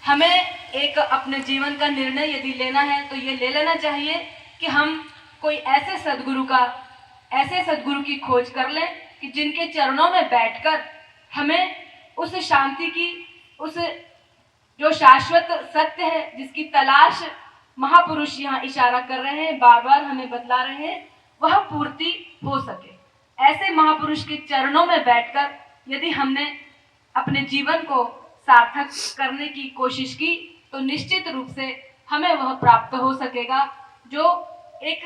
हमें एक अपने जीवन का निर्णय यदि लेना है तो ये ले लेना चाहिए कि हम कोई ऐसे सद्गुरु की खोज कर लें कि जिनके चरणों में बैठकर हमें उस शांति की, उस जो शाश्वत सत्य है जिसकी तलाश महापुरुष यहाँ इशारा कर रहे हैं, बार बार हमें बतला रहे हैं, वह पूर्ति हो सके। ऐसे महापुरुष के चरणों में बैठकर यदि हमने अपने जीवन को सार्थक करने की कोशिश की तो निश्चित रूप से हमें वह प्राप्त हो सकेगा जो एक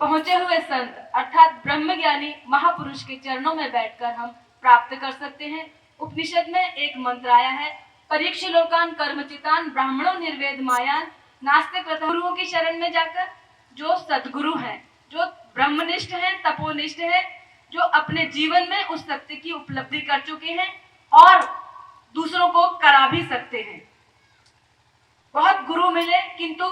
पहुंचे हुए संत अर्थात ब्रह्मज्ञानी महापुरुष के चरणों में बैठकर हम प्राप्त कर सकते हैं। उपनिषद में एक मंत्र आया है, परीक्ष लोकान कर्मचितान ब्राह्मणों निर्वेद मायान नास्तिक गुरुओं की शरण में जाकर जो सद्गुरु हैं, जो ब्रह्मनिष्ठ हैं, तपोनिष्ठ हैं, जो अपने जीवन में उस सत्य की उपलब्धि कर चुके हैं और दूसरों को करा भी सकते हैं। बहुत गुरु मिले किंतु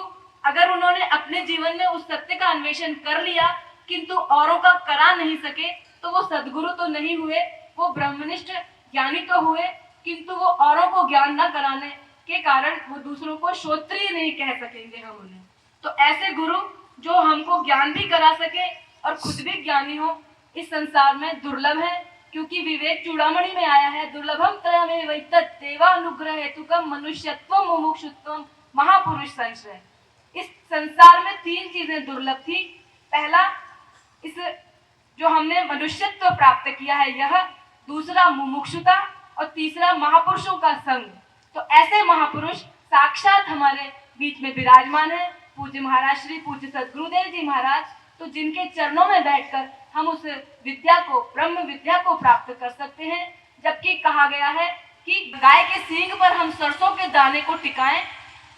अगर उन्होंने अपने जीवन में उस सत्य का अन्वेषण कर लिया किंतु औरों का करा नहीं सके तो वो सद्गुरु तो नहीं हुए, वो ब्रह्मनिष्ठ ज्ञानी तो हुए किंतु वो औरों को ज्ञान न कराने के कारण वो दूसरों को श्रोत्रिय नहीं कह सकेंगे हम उन्हें। तो ऐसे गुरु जो हमको ज्ञान भी करा सके और खुद भी ज्ञानी हो इस संसार में दुर्लभ है, क्योंकि विवेक चूड़ामणि में आया है, दुर्लभम त्रयमेवैतत् देवानुग्रह हेतुकम मनुष्यत्वम मुमुक्षुत्वम महापुरुष संश्रय। इस संसार में तीन चीजें दुर्लभ थी। पहला इस जो हमने मनुष्यत्व प्राप्त किया है यह, दूसरा मुमुक्षुता और तीसरा महापुरुषों का संग। तो ऐसे महापुरुष साक्षात हमारे बीच में विराजमान है, पूज्य महाराज श्री पूज्य सद्गुरुदेव जी महाराज। तो जिनके चरणों में बैठकर हम उस विद्या को, ब्रह्म विद्या को प्राप्त कर सकते हैं। जबकि कहा गया है कि गाय के सींग पर हम सरसों के दाने को टिकाएं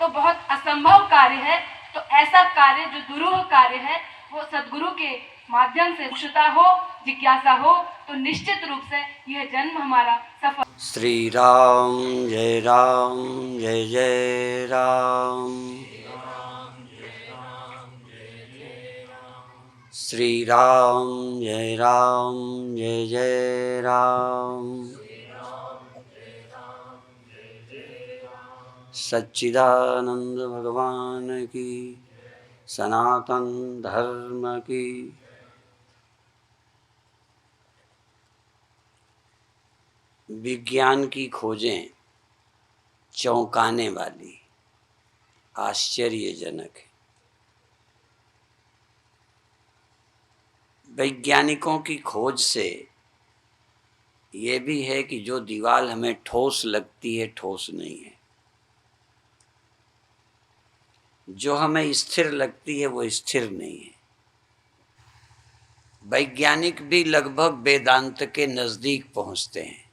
तो बहुत असंभव कार्य है। तो ऐसा कार्य जो दुरूह कार्य है वो सद्गुरु के माध्यम से कुशलता हो, जिज्ञासा हो तो निश्चित रूप से यह जन्म हमारा सफल। श्री राम जय राम जय जय राम, श्री राम जय राम जय जय राम, सच्चिदानंद भगवान की, सनातन धर्म की। विज्ञान की खोजें चौंकाने वाली, आश्चर्यजनक है। वैज्ञानिकों की खोज से ये भी है कि जो दीवार हमें ठोस लगती है ठोस नहीं है, जो हमें स्थिर लगती है वो स्थिर नहीं है। वैज्ञानिक भी लगभग वेदांत के नज़दीक पहुंचते हैं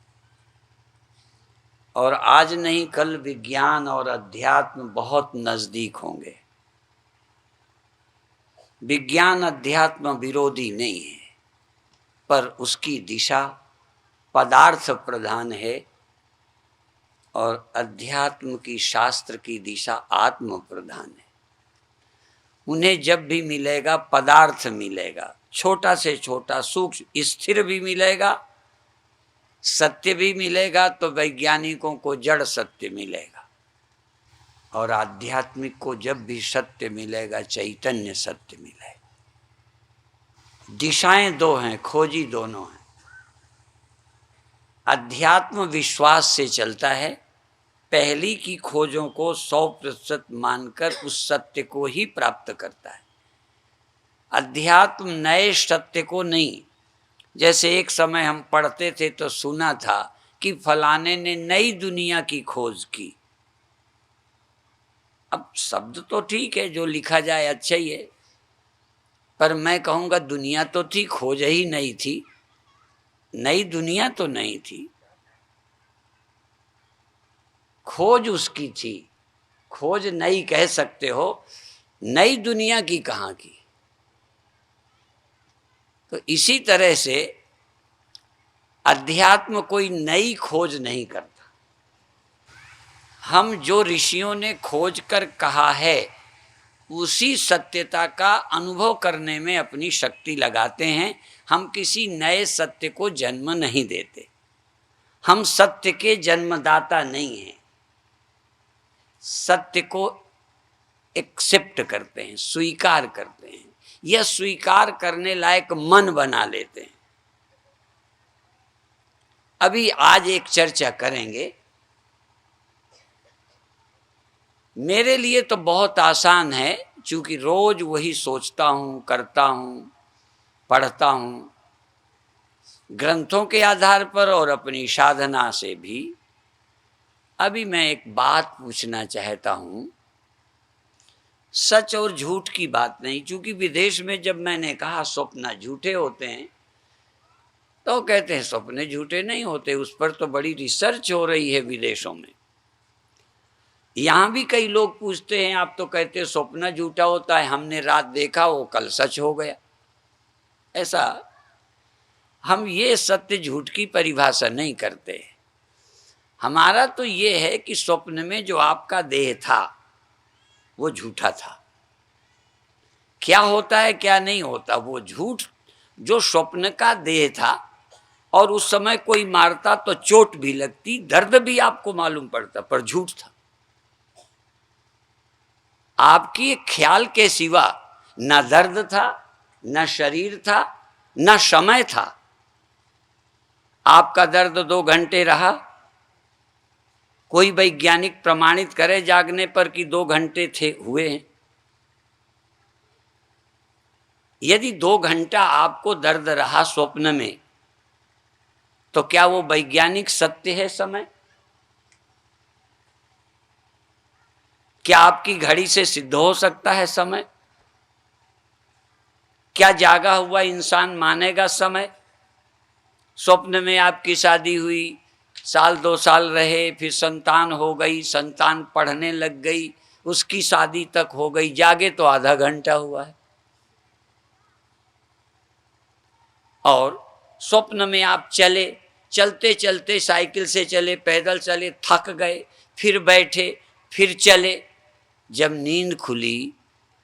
और आज नहीं कल विज्ञान और अध्यात्म बहुत नज़दीक होंगे। विज्ञान अध्यात्म विरोधी नहीं है, पर उसकी दिशा पदार्थ प्रधान है और अध्यात्म की, शास्त्र की दिशा आत्म प्रधान है। उन्हें जब भी मिलेगा पदार्थ मिलेगा, छोटा से छोटा सूक्ष्म स्थिर भी मिलेगा, सत्य भी मिलेगा, तो वैज्ञानिकों को जड़ सत्य मिलेगा और आध्यात्मिक को जब भी सत्य मिलेगा चैतन्य सत्य मिलेगा। दिशाएं दो हैं, खोजी दोनों हैं। अध्यात्म विश्वास से चलता है, पहली की खोजों को 100% मानकर उस सत्य को ही प्राप्त करता है। अध्यात्म नए सत्य को नहीं। जैसे एक समय हम पढ़ते थे तो सुना था कि फलाने ने नई दुनिया की खोज की। अब शब्द तो ठीक है, जो लिखा जाए अच्छा ही है, पर मैं कहूँगा दुनिया तो थी, खोज ही नहीं थी। नई दुनिया तो नहीं थी, खोज उसकी थी। खोज नई कह सकते हो, नई दुनिया की कहाँ की। तो इसी तरह से अध्यात्म कोई नई खोज नहीं करता। हम जो ऋषियों ने खोज कर कहा है उसी सत्यता का अनुभव करने में अपनी शक्ति लगाते हैं। हम किसी नए सत्य को जन्म नहीं देते। हम सत्य के जन्मदाता नहीं हैं, सत्य को एक्सेप्ट करते हैं, स्वीकार करते हैं, यह स्वीकार करने लायक मन बना लेते हैं। अभी आज एक चर्चा करेंगे। मेरे लिए तो बहुत आसान है, क्योंकि रोज वही सोचता हूँ, करता हूँ, पढ़ता हूँ, ग्रंथों के आधार पर और अपनी साधना से भी। अभी मैं एक बात पूछना चाहता हूँ, सच और झूठ की बात नहीं, क्योंकि विदेश में जब मैंने कहा स्वप्न झूठे होते हैं तो कहते हैं सपने झूठे नहीं होते, उस पर तो बड़ी रिसर्च हो रही है विदेशों में। यहाँ भी कई लोग पूछते हैं, आप तो कहते स्वप्न झूठा होता है, हमने रात देखा वो कल सच हो गया। ऐसा हम ये सत्य झूठ की परिभाषा नहीं करते। हमारा तो ये है कि स्वप्न में जो आपका देह था वो झूठा था। क्या होता है क्या नहीं होता वो झूठ, जो स्वप्न का देह था और उस समय कोई मारता तो चोट भी लगती, दर्द भी आपको मालूम पड़ता, पर झूठ था। आपके ख्याल के सिवा न दर्द था, न शरीर था, न समय था। आपका दर्द 2 घंटे रहा, कोई वैज्ञानिक प्रमाणित करे जागने पर कि 2 घंटे थे हुए हैं। यदि 2 घंटा आपको दर्द रहा स्वप्न में, तो क्या वो वैज्ञानिक सत्य है समय? क्या आपकी घड़ी से सिद्ध हो सकता है समय? क्या जागा हुआ इंसान मानेगा समय? स्वप्न में आपकी शादी हुई, 1-2 साल रहे, फिर संतान हो गई, संतान पढ़ने लग गई, उसकी शादी तक हो गई, जागे तो आधा घंटा हुआ है। और स्वप्न में आप चले, चलते चलते साइकिल से चले, पैदल चले, थक गए, फिर बैठे, फिर चले। जब नींद खुली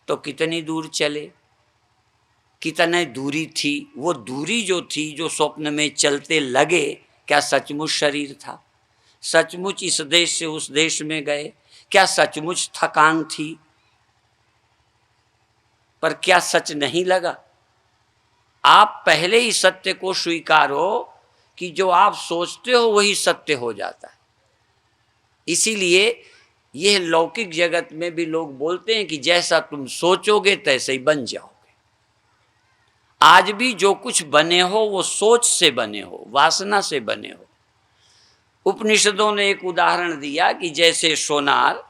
तो कितनी दूर चले, कितनी दूरी थी? वो दूरी जो थी, जो स्वप्न में चलते लगे, क्या सचमुच शरीर था? सचमुच इस देश से उस देश में गए? क्या सचमुच थकान थी? पर क्या सच नहीं लगा? आप पहले ही सत्य को स्वीकारो कि जो आप सोचते हो वही सत्य हो जाता है। इसीलिए यह लौकिक जगत में भी लोग बोलते हैं कि जैसा तुम सोचोगे तैसे ही बन जाओगे। आज भी जो कुछ बने हो वो सोच से बने हो, वासना से बने हो। उपनिषदों ने एक उदाहरण दिया कि जैसे सोनार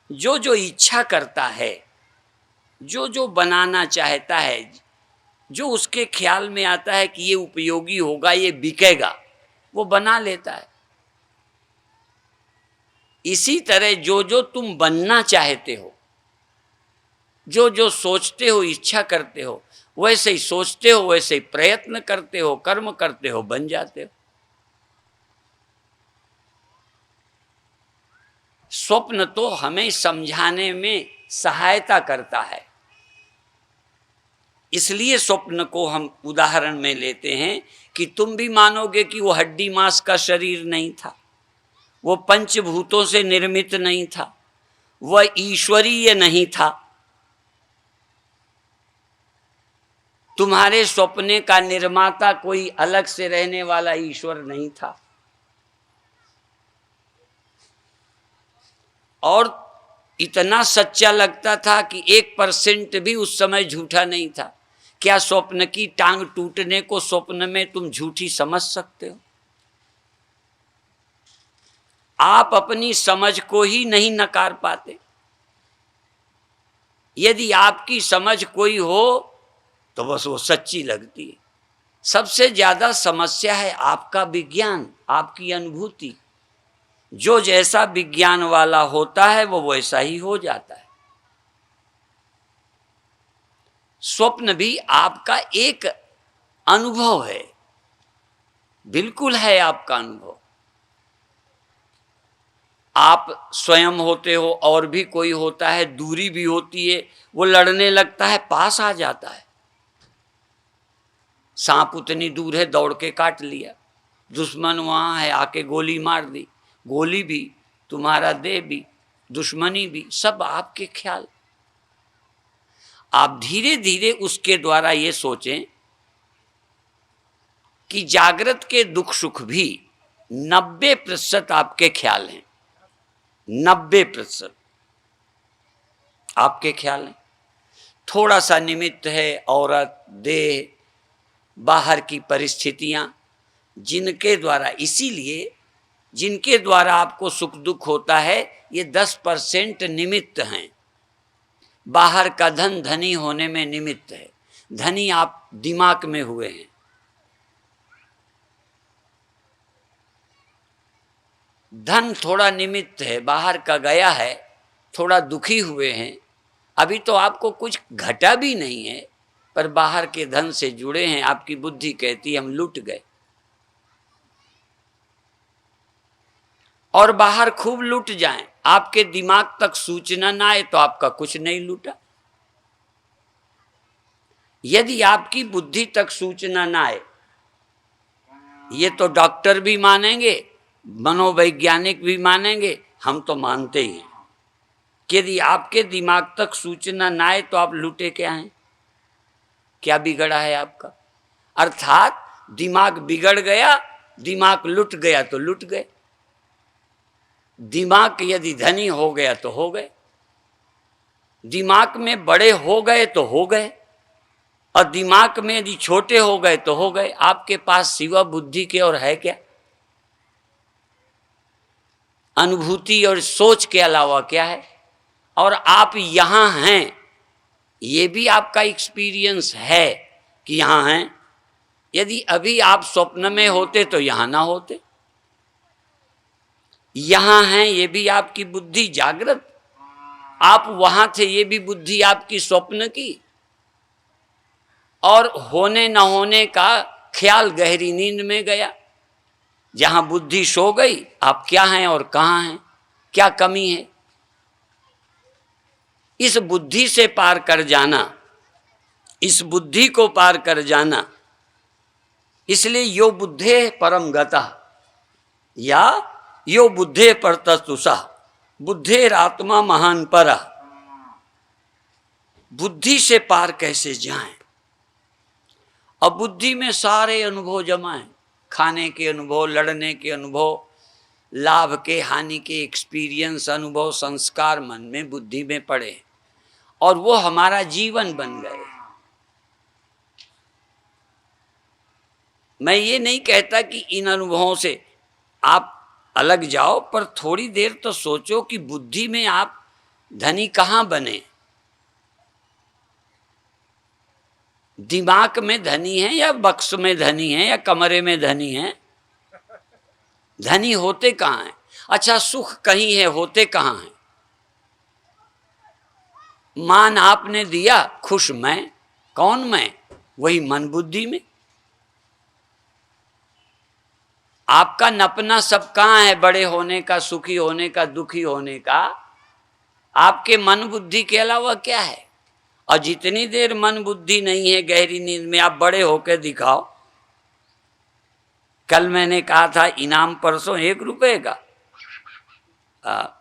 जो जो इच्छा करता है, जो जो बनाना चाहता है, जो उसके ख्याल में आता है कि ये उपयोगी होगा, ये बिकेगा, वो बना लेता है। इसी तरह जो जो तुम बनना चाहते हो, जो जो सोचते हो, इच्छा करते हो, वैसे ही सोचते हो, वैसे ही प्रयत्न करते हो, कर्म करते हो, बन जाते हो। स्वप्न तो हमें समझाने में सहायता करता है, इसलिए स्वप्न को हम उदाहरण में लेते हैं कि तुम भी मानोगे कि वो हड्डी मांस का शरीर नहीं था, वो पंचभूतों से निर्मित नहीं था, वह ईश्वरीय नहीं था। तुम्हारे स्वप्ने का निर्माता कोई अलग से रहने वाला ईश्वर नहीं था। और इतना सच्चा लगता था कि 1% भी उस समय झूठा नहीं था। क्या स्वप्न की टांग टूटने को स्वप्न में तुम झूठी समझ सकते हो? आप अपनी समझ को ही नहीं नकार पाते। यदि आपकी समझ कोई हो तो बस वो सच्ची लगती है। सबसे ज्यादा समस्या है आपका विज्ञान, आपकी अनुभूति। जो जैसा विज्ञान वाला होता है वो वैसा ही हो जाता है। स्वप्न भी आपका एक अनुभव है, बिल्कुल है आपका अनुभव। आप स्वयं होते हो और भी कोई होता है, दूरी भी होती है, वो लड़ने लगता है, पास आ जाता है। सांप उतनी दूर है, दौड़ के काट लिया। दुश्मन वहाँ है, आके गोली मार दी, गोली भी, तुम्हारा देह भी, दुश्मनी भी, सब आपके ख्याल। आप धीरे धीरे उसके द्वारा ये सोचें कि जागृत के दुख सुख भी 90% आपके ख्याल हैं, 90% आपके ख्याल हैं। थोड़ा सा निमित्त है औरत, देह, बाहर की परिस्थितियां, जिनके द्वारा, इसीलिए जिनके द्वारा आपको सुख दुख होता है ये 10% निमित्त हैं। बाहर का धन धनी होने में निमित्त है, धनी आप दिमाग में हुए हैं। धन थोड़ा निमित्त है, बाहर का गया है, थोड़ा दुखी हुए हैं। अभी तो आपको कुछ घटा भी नहीं है, पर बाहर के धन से जुड़े हैं। आपकी बुद्धि कहती है हम लूट गए, और बाहर खूब लूट जाएं, आपके दिमाग तक सूचना ना आए तो आपका कुछ नहीं लूटा। यदि आपकी बुद्धि तक सूचना ना आए, ये तो डॉक्टर भी मानेंगे, मनोवैज्ञानिक भी मानेंगे, हम तो मानते ही हैं कि यदि आपके दिमाग तक सूचना ना आए तो आप लूटे क्या हैं, क्या बिगड़ा है आपका। अर्थात दिमाग बिगड़ गया, दिमाग लुट गया तो लुट गए। दिमाग यदि धनी हो गया तो हो गए, दिमाग में बड़े हो गए तो हो गए, और दिमाग में यदि छोटे हो गए तो हो गए। आपके पास सिवा बुद्धि के और है क्या? अनुभूति और सोच के अलावा क्या है? और आप यहाँ हैं, ये भी आपका एक्सपीरियंस है कि यहाँ हैं। यदि अभी आप स्वप्न में होते तो यहाँ ना होते। यहाँ हैं, ये भी आपकी बुद्धि जागृत। आप वहां थे, ये भी बुद्धि आपकी स्वप्न की। और होने न होने का ख्याल गहरी नींद में गया। जहां बुद्धि सो गई, आप क्या हैं और कहां हैं, क्या कमी है। इस बुद्धि से पार कर जाना, इस बुद्धि को पार कर जाना, इसलिए यो बुद्धे परम गतः या यो बुद्धे परतस्तुषः बुद्धेरात्मा महान परा। बुद्धि से पार कैसे जाएं? अब बुद्धि में सारे अनुभव जमा हैं, खाने के अनुभव, लड़ने के अनुभव, लाभ के हानि के एक्सपीरियंस, अनुभव, संस्कार मन में, बुद्धि में पड़े, और वो हमारा जीवन बन गए। मैं ये नहीं कहता कि इन अनुभवों से आप अलग जाओ, पर थोड़ी देर तो सोचो कि बुद्धि में आप धनी कहाँ बने। दिमाग में धनी है या बक्स में धनी है या कमरे में धनी है? धनी होते कहाँ हैं? अच्छा, सुख कहीं है, होते कहाँ हैं? मान आपने दिया, खुश मैं, कौन मैं? वही मन बुद्धि में। आपका नपना सब कहाँ है? बड़े होने का, सुखी होने का, दुखी होने का, आपके मन बुद्धि के अलावा क्या है? और जितनी देर मन बुद्धि नहीं है गहरी नींद में, आप बड़े होकर दिखाओ। कल मैंने कहा था इनाम परसों 1 रुपए का,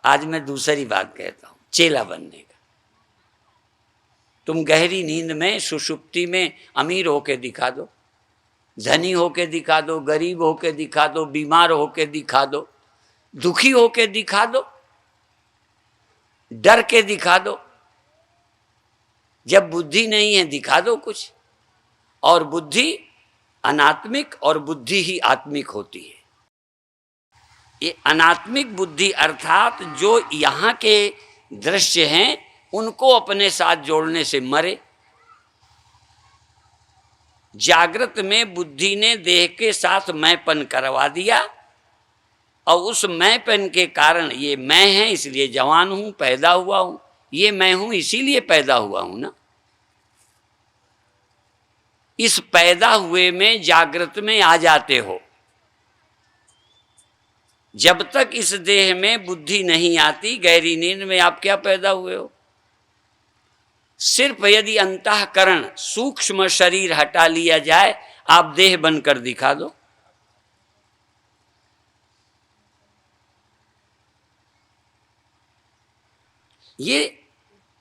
आज मैं दूसरी बात कहता हूं, चेला बनने का। तुम गहरी नींद में, सुषुप्ति में अमीर होके दिखा दो, धनी होके दिखा दो, गरीब होके दिखा दो, बीमार होके दिखा दो, दुखी होके दिखा दो, डर के दिखा दो। जब बुद्धि नहीं है दिखा दो कुछ। और बुद्धि अनात्मिक और बुद्धि ही आत्मिक होती है। ये अनात्मिक बुद्धि अर्थात जो यहाँ के दृश्य हैं उनको अपने साथ जोड़ने से मरे। जागृत में बुद्धि ने देह के साथ मैंपन करवा दिया, और उस मैंपन के कारण ये मैं है, इसलिए जवान हूं, पैदा हुआ हूं, ये मैं हूं इसीलिए पैदा हुआ हूं ना। इस पैदा हुए में जागृत में आ जाते हो। जब तक इस देह में बुद्धि नहीं आती, गहरी नींद में आप क्या पैदा हुए हो? सिर्फ यदि अंतःकरण, सूक्ष्म शरीर हटा लिया जाए, आप देह बनकर दिखा दो। ये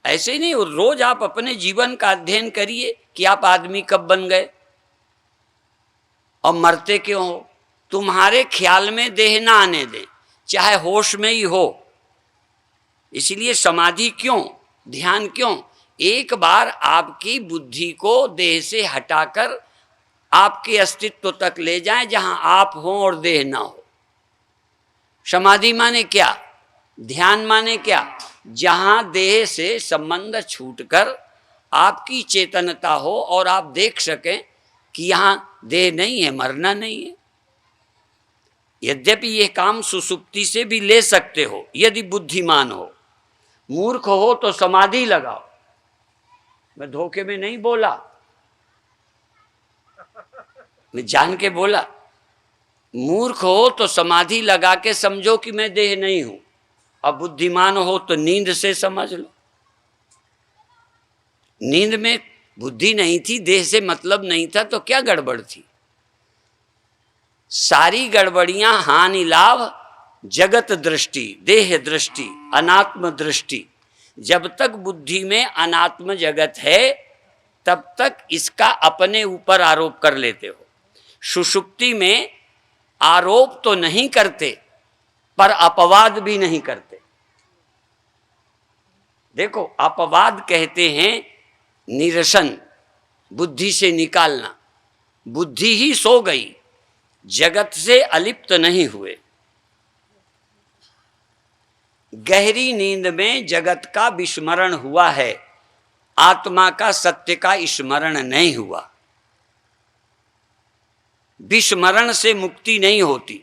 ऐसे नहीं, रोज आप अपने जीवन का अध्ययन करिए कि आप आदमी कब बन गए और मरते क्यों हो। तुम्हारे ख्याल में देह ना आने दें, चाहे होश में ही हो। इसलिए समाधि क्यों, ध्यान क्यों? एक बार आपकी बुद्धि को देह से हटाकर आपके अस्तित्व तक ले जाए जहां आप हो और देह ना हो। समाधि माने क्या, ध्यान माने क्या? जहां देह से संबंध छूटकर आपकी चेतनता हो और आप देख सकें कि यहां देह नहीं है, मरना नहीं है। यद्यपि यह काम सुसुप्ति से भी ले सकते हो यदि बुद्धिमान हो। मूर्ख हो तो समाधि लगाओ। मैं धोखे में नहीं बोला, मैं जान के बोला। मूर्ख हो तो समाधि लगा के समझो कि मैं देह नहीं हूं, और बुद्धिमान हो तो नींद से समझ लो। नींद में बुद्धि नहीं थी, देह से मतलब नहीं था, तो क्या गड़बड़ थी? सारी गड़बड़ियां हानि लाभ जगत दृष्टि, देह दृष्टि, अनात्म दृष्टि। जब तक बुद्धि में अनात्म जगत है तब तक इसका अपने ऊपर आरोप कर लेते हो। सुषुप्ति में आरोप तो नहीं करते पर अपवाद भी नहीं करते। देखो, अपवाद कहते हैं निरसन, बुद्धि से निकालना। बुद्धि ही सो गई, जगत से अलिप्त नहीं हुए। गहरी नींद में जगत का विस्मरण हुआ है, आत्मा का सत्य का स्मरण नहीं हुआ। विस्मरण से मुक्ति नहीं होती,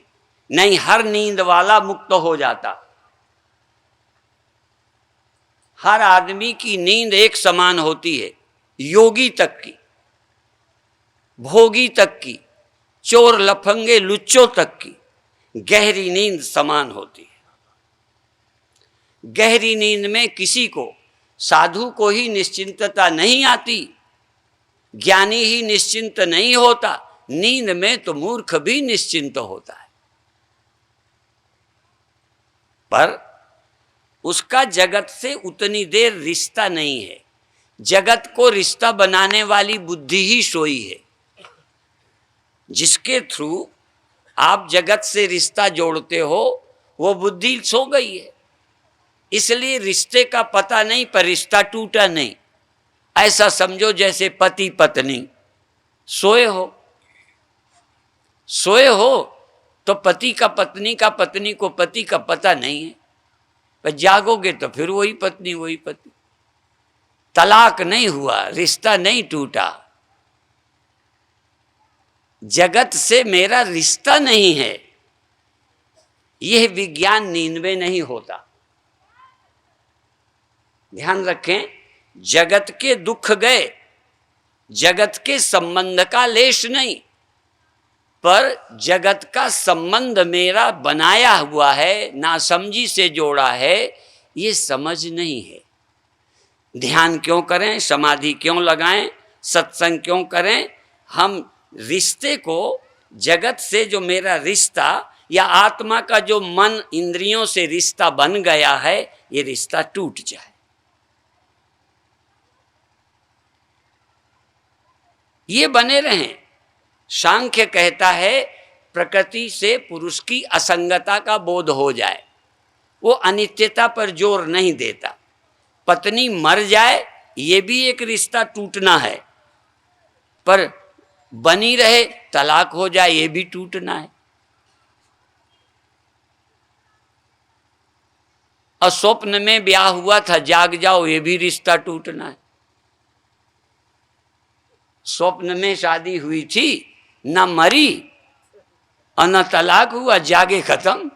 नहीं हर नींद वाला मुक्त हो जाता। हर आदमी की नींद एक समान होती है, योगी तक की, भोगी तक की, चोर लफंगे लुच्चों तक की गहरी नींद समान होती है। गहरी नींद में किसी को, साधु को ही निश्चिंतता नहीं आती, ज्ञानी ही निश्चिंत नहीं होता। नींद में तो मूर्ख भी निश्चिंत होता है, पर उसका जगत से उतनी देर रिश्ता नहीं है। जगत को रिश्ता बनाने वाली बुद्धि ही सोई है, जिसके थ्रू आप जगत से रिश्ता जोड़ते हो, वो बुद्धि सो गई है। इसलिए रिश्ते का पता नहीं पर रिश्ता टूटा नहीं। ऐसा समझो जैसे पति पत्नी सोए हो। सोए हो तो पति का पत्नी का, पत्नी को पति का पता नहीं है, पर जागोगे तो फिर वही पत्नी वही पति। तलाक नहीं हुआ, रिश्ता नहीं टूटा। जगत से मेरा रिश्ता नहीं है, यह विज्ञान नींद में नहीं होता। ध्यान रखें, जगत के दुख गए, जगत के संबंध का लेश नहीं, पर जगत का संबंध मेरा बनाया हुआ है, नासमझी से जोड़ा है, ये समझ नहीं है। ध्यान क्यों करें, समाधि क्यों लगाएं, सत्संग क्यों करें? हम रिश्ते को, जगत से जो मेरा रिश्ता या आत्मा का जो मन इंद्रियों से रिश्ता बन गया है, ये रिश्ता टूट जाए। ये बने रहें। सांख्य कहता है प्रकृति से पुरुष की असंगता का बोध हो जाए, वो अनित्यता पर जोर नहीं देता। पत्नी मर जाए ये भी एक रिश्ता टूटना है, पर बनी रहे, तलाक हो जाए ये भी टूटना है। और स्वप्न में ब्याह हुआ था, जाग जाओ, ये भी रिश्ता टूटना है। स्वप्न में शादी हुई थी, न मरी और न तलाक हुआ, जागे खत्म।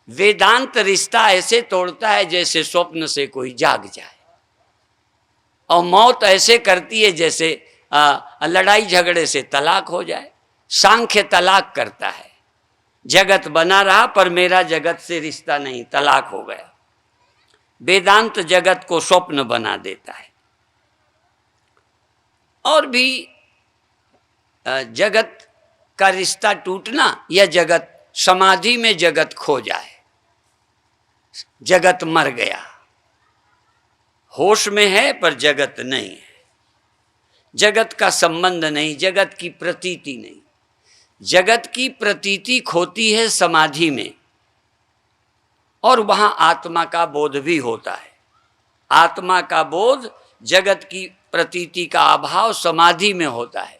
वेदांत रिश्ता ऐसे तोड़ता है जैसे स्वप्न से कोई जाग जाए, और मौत ऐसे करती है जैसे लड़ाई झगड़े से तलाक हो जाए। सांख्य तलाक करता है, जगत बना रहा पर मेरा जगत से रिश्ता नहीं, तलाक हो गया। वेदांत जगत को स्वप्न बना देता है। और भी जगत का रिश्ता टूटना, या जगत समाधि में जगत खो जाए, जगत मर गया, होश में है पर जगत नहीं है, जगत का संबंध नहीं, जगत की प्रतीति नहीं। जगत की प्रतीति खोती है समाधि में, और वहां आत्मा का बोध भी होता है। आत्मा का बोध, जगत की प्रतीति का अभाव समाधि में होता है।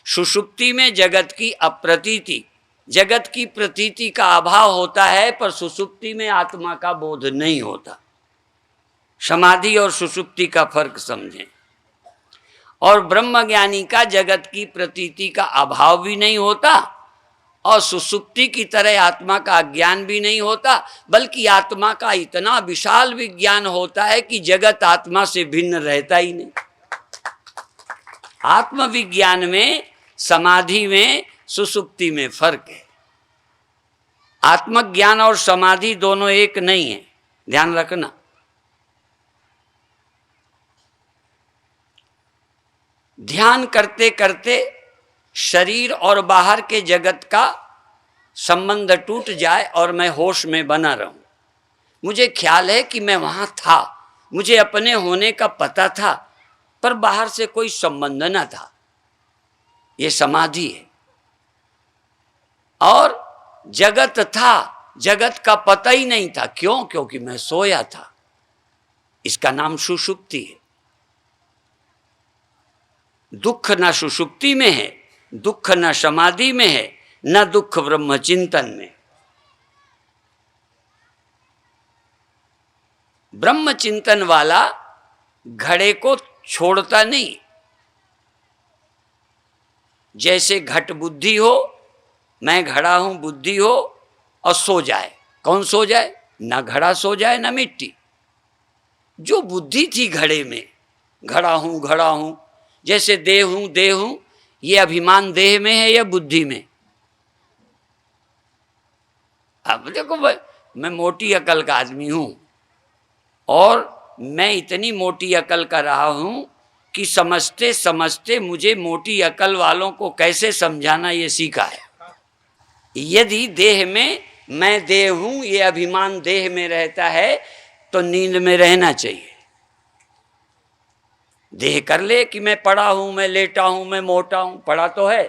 सुषुप्ति में जगत की अप्रतीति, जगत की प्रतीति का अभाव होता है, पर सुषुप्ति में आत्मा का बोध नहीं होता। समाधि और सुषुप्ति का फर्क समझें। और ब्रह्मज्ञानी का जगत की प्रतीति का अभाव भी नहीं होता, और सुषुप्ति की तरह आत्मा का अज्ञान भी नहीं होता, बल्कि आत्मा का इतना विशाल विज्ञान होता है कि जगत आत्मा से भिन्न रहता ही नहीं। आत्मविज्ञान में, समाधि में, सुषुप्ति में फर्क है। आत्मज्ञान और समाधि दोनों एक नहीं है, ध्यान रखना। ध्यान करते करते शरीर और बाहर के जगत का संबंध टूट जाए और मैं होश में बना रहूं। मुझे ख्याल है कि मैं वहां था, मुझे अपने होने का पता था, पर बाहर से कोई संबंध न था। ये समाधि है। और जगत था, जगत का पता ही नहीं था। क्यों? क्योंकि मैं सोया था। इसका नाम सुषुप्ति है। दुख न सुषुप्ति में है, दुख न समाधि में है, न दुख ब्रह्म चिंतन में। ब्रह्म चिंतन वाला घड़े को छोड़ता नहीं। जैसे घट बुद्धि हो, मैं घड़ा हूं बुद्धि हो, और सो जाए। कौन सो जाए? ना घड़ा सो जाए ना मिट्टी। जो बुद्धि थी घड़े में, घड़ा हूं, जैसे देह हूं, ये अभिमान देह में है या बुद्धि में? अब देखो, मैं मोटी अकल का आदमी हूं, और मैं इतनी मोटी अकल का रहा हूं कि समझते समझते मुझे मोटी अकल वालों को कैसे समझाना ये सीखा है। यदि देह में मैं देह हूं, ये अभिमान देह में रहता है, तो नींद में रहना चाहिए। देह कर ले कि मैं पड़ा हूं, मैं लेटा हूं, मैं मोटा हूं। पड़ा तो है,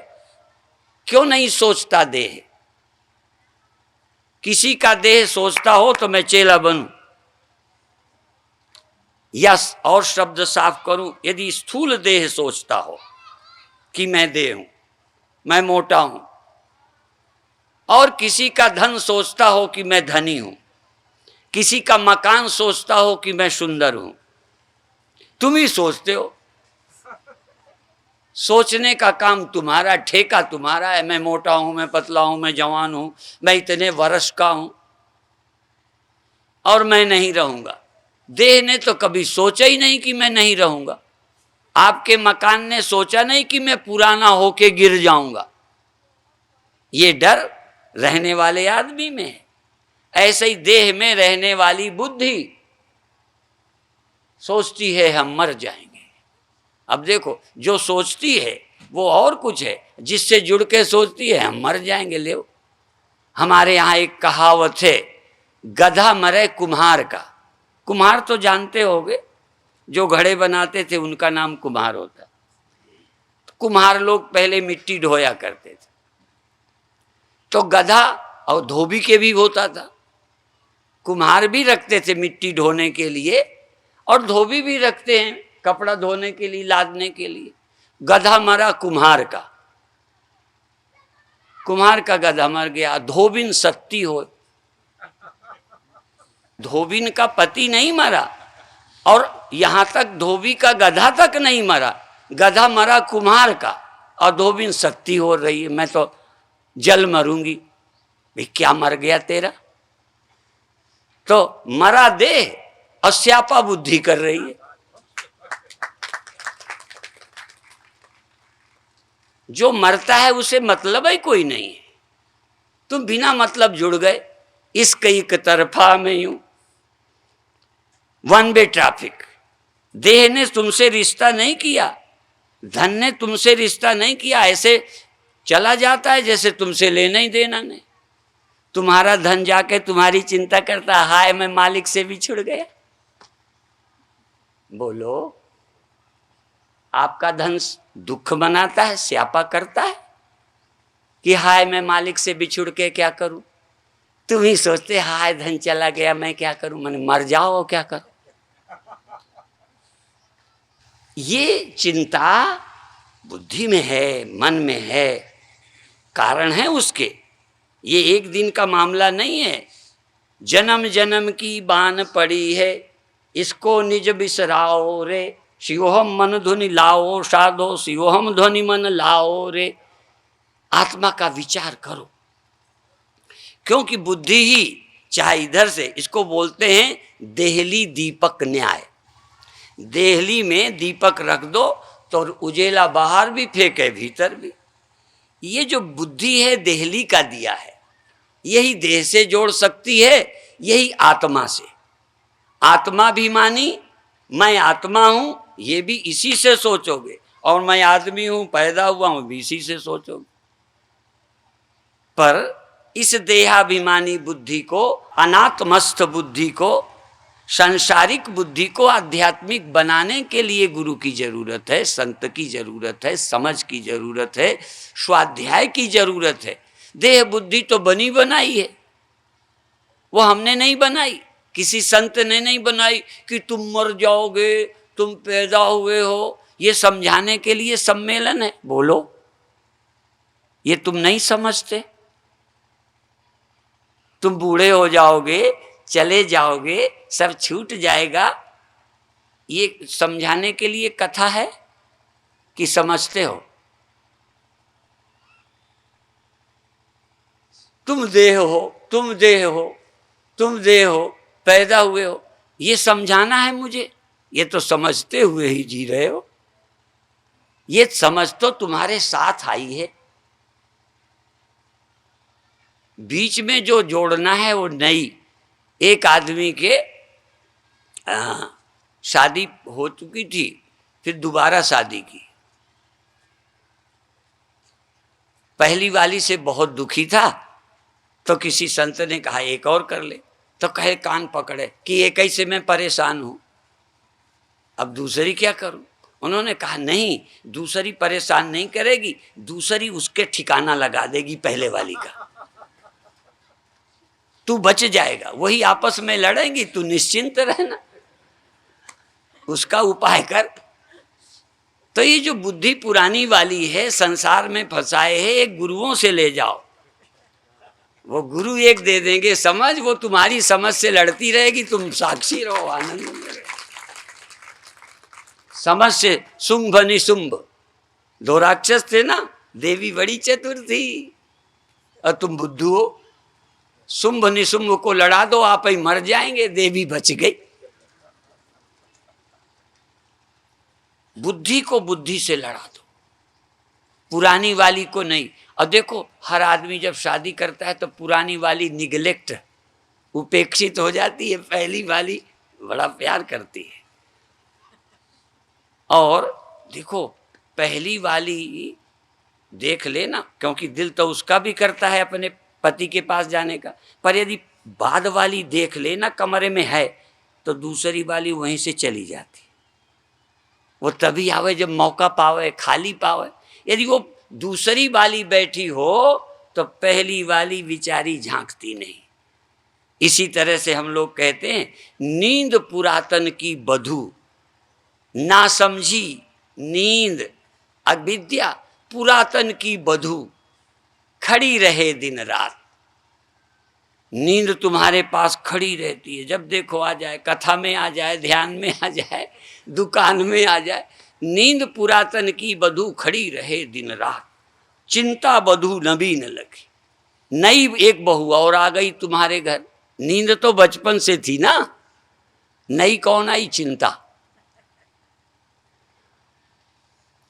क्यों नहीं सोचता देह? किसी का देह सोचता हो तो मैं चेला बनूं, या और शब्द साफ करूं, यदि स्थूल देह सोचता हो कि मैं देह हूं, मैं मोटा हूं, और किसी का धन सोचता हो कि मैं धनी हूं, किसी का मकान सोचता हो कि मैं सुंदर हूं, तुम ही सोचते हो। सोचने का काम तुम्हारा, ठेका तुम्हारा है। मैं मोटा हूं, मैं पतला हूं, मैं जवान हूं, मैं इतने वर्ष का हूं, और मैं नहीं रहूंगा। देह ने तो कभी सोचा ही नहीं कि मैं नहीं रहूंगा। आपके मकान ने सोचा नहीं कि मैं पुराना होके गिर जाऊंगा। ये डर रहने वाले आदमी में है। ऐसे ही देह में रहने वाली बुद्धि सोचती है हम मर जाएंगे। अब देखो, जो सोचती है वो और कुछ है, जिससे जुड़ के सोचती है हम मर जाएंगे। ले, हमारे यहाँ एक कहावत है, गधा मरे कुम्हार का। कुम्हार तो जानते होगे, जो घड़े बनाते थे उनका नाम कुम्हार होता। कुम्हार लोग पहले मिट्टी ढोया करते थे, तो गधा और धोबी के भी होता था। कुम्हार भी रखते थे मिट्टी ढोने के लिए, और धोबी भी रखते हैं कपड़ा धोने के लिए, लादने के लिए। गधा मरा कुम्हार का, कुम्हार का गधा मर गया। धोबिन सत्ती हो, धोबिन का पति नहीं मरा, और यहां तक धोबी का गधा तक नहीं मरा। गधा मरा कुम्हार का, और धोबिन सत्ती हो रही है, मैं तो जल मरूंगी। भाई क्या मर गया तेरा? तो मरा देह और स्यापा बुद्धि कर रही है। जो मरता है उसे मतलब ही कोई नहीं है। तुम बिना मतलब जुड़ गए। इश्क एक तरफा में यूं, वन वे ट्रैफिक। देह ने तुमसे रिश्ता नहीं किया, धन ने तुमसे रिश्ता नहीं किया, ऐसे चला जाता है जैसे तुमसे लेना ही देना नहीं। तुम्हारा धन जाके तुम्हारी चिंता करता, हाय मैं मालिक से भी छुड़ गया। बोलो, आपका धन दुख बनाता है, स्यापा करता है कि हाय मैं मालिक से बिछुड़ के क्या करूं? तुम ही सोचते हाय धन चला गया, मैं क्या करूं, मैंने मर जाओ क्या करूं? ये चिंता बुद्धि में है, मन में है, कारण है उसके। ये एक दिन का मामला नहीं है। जन्म जन्म की बान पड़ी है, इसको निज बिसराओ रे। शिवोहम मन ध्वनि लाओ साधो, शिवोहम ध्वनि मन लाओ रे। आत्मा का विचार करो, क्योंकि बुद्धि ही चाहे इधर से, इसको बोलते हैं देहली दीपक न्याय। देहली में दीपक रख दो तो उजेला बाहर भी फेंके भीतर भी। ये जो बुद्धि है देहली का दिया है, यही देह से जोड़ सकती है, यही आत्मा से। आत्माभिमानी मैं आत्मा हूं, ये भी इसी से सोचोगे, और मैं आदमी हूं पैदा हुआ हूं भी इसी से सोचोगे। पर इस देहाभिमानी बुद्धि को, अनात्मस्थ बुद्धि को, सांसारिक बुद्धि को आध्यात्मिक बनाने के लिए गुरु की जरूरत है, संत की जरूरत है, समझ की जरूरत है, स्वाध्याय की जरूरत है। देह बुद्धि तो बनी बनाई है, वो हमने नहीं बनाई, किसी संत ने नहीं बनाई कि तुम मर जाओगे, तुम पैदा हुए हो। ये समझाने के लिए सम्मेलन है। बोलो, ये तुम नहीं समझते? तुम बूढ़े हो जाओगे, चले जाओगे, सब छूट जाएगा, ये समझाने के लिए कथा है कि समझते हो? तुम देह हो, तुम देह हो, तुम देह हो, पैदा हुए हो, ये समझाना है मुझे? ये तो समझते हुए ही जी रहे हो। ये समझ तो तुम्हारे साथ आई है, बीच में जो जोड़ना है वो नई। एक आदमी के शादी हो चुकी थी, फिर दोबारा शादी की। पहली वाली से बहुत दुखी था, तो किसी संत ने कहा एक और कर ले, तो कहे कान पकड़े कि एक ही से मैं परेशान हूं, अब दूसरी क्या करूं? उन्होंने कहा नहीं, दूसरी परेशान नहीं करेगी, दूसरी उसके ठिकाना लगा देगी पहले वाली का, तू बच जाएगा। वही आपस में लड़ेंगी, तू निश्चिंत रहना, उसका उपाय कर। तो ये जो बुद्धि पुरानी वाली है, संसार में फंसाए है, एक गुरुओं से ले जाओ, वो गुरु एक दे देंगे समझ, वो तुम्हारी समझ से लड़ती रहेगी, तुम साक्षी रहो, आनंद में रहो। समझ से शुंभ निशुंभ दो राक्षस थे ना, देवी बड़ी चतुर थी और तुम बुद्धू हो। शुंभ निशुंभ को लड़ा दो, आप ही मर जाएंगे, देवी बच गई। बुद्धि को बुद्धि से लड़ा दो, पुरानी वाली को नहीं। और देखो, हर आदमी जब शादी करता है तो पुरानी वाली निगलेक्ट, उपेक्षित हो जाती है, पहली वाली बड़ा प्यार करती है। और देखो, पहली वाली देख लेना, क्योंकि दिल तो उसका भी करता है अपने पति के पास जाने का, पर यदि बाद वाली देख लेना कमरे में है, तो दूसरी वाली वहीं से चली जाती। वो तभी आवे जब मौका पावे, खाली पावे। यदि वो दूसरी वाली बैठी हो तो पहली वाली विचारी झांकती नहीं। इसी तरह से हम लोग कहते हैं, नींद पुरातन की बधू, ना समझी नींद अविद्या, पुरातन की बधू खड़ी रहे दिन रात। नींद तुम्हारे पास खड़ी रहती है, जब देखो आ जाए, कथा में आ जाए, ध्यान में आ जाए, दुकान में आ जाए। नींद पुरातन की बधू खड़ी रहे दिन रात, चिंता बधू नबी न लगी। नई एक बहू और आ गई तुम्हारे घर, नींद तो बचपन से थी ना, नई कौन आई? चिंता।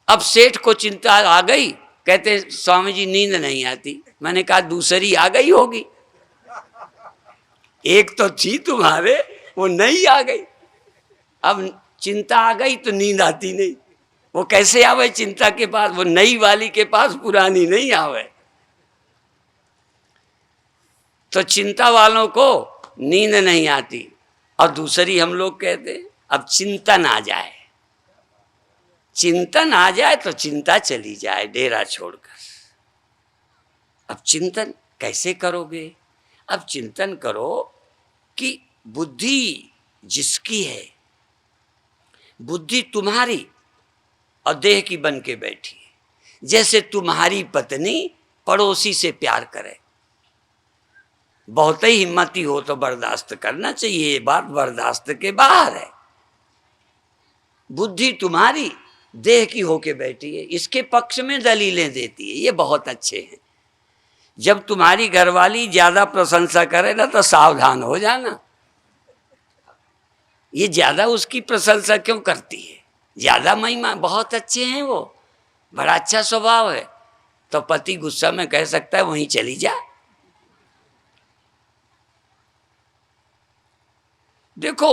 अब सेठ को चिंता आ गई, कहते स्वामी जी नींद नहीं आती। मैंने कहा दूसरी आ गई होगी, एक तो थी तुम्हारे, वो नई आ गई। अब चिंता आ गई तो नींद आती नहीं। वो कैसे आवे चिंता के पास? वो नई वाली के पास, पुरानी नहीं आवे। तो चिंता वालों को नींद नहीं आती, और दूसरी हम लोग कहते अब चिंतन आ जाए, चिंतन आ जाए तो चिंता चली जाए डेरा छोड़कर। अब चिंतन कैसे करोगे? अब चिंतन करो कि बुद्धि जिसकी है, बुद्धि तुम्हारी और देह की बन के बैठी है। जैसे तुम्हारी पत्नी पड़ोसी से प्यार करे, बहुत ही हिम्मती हो तो बर्दाश्त करना चाहिए, ये बात बर्दाश्त के बाहर है। बुद्धि तुम्हारी देह की होके बैठी है, इसके पक्ष में दलीलें देती है, ये बहुत अच्छे हैं। जब तुम्हारी घरवाली ज्यादा प्रशंसा करे ना तो सावधान हो जाना, ये ज्यादा उसकी प्रशंसा क्यों करती है, ज्यादा महिमा, बहुत अच्छे हैं वो, बड़ा अच्छा स्वभाव है, तो पति गुस्सा में कह सकता है वहीं चली जा। देखो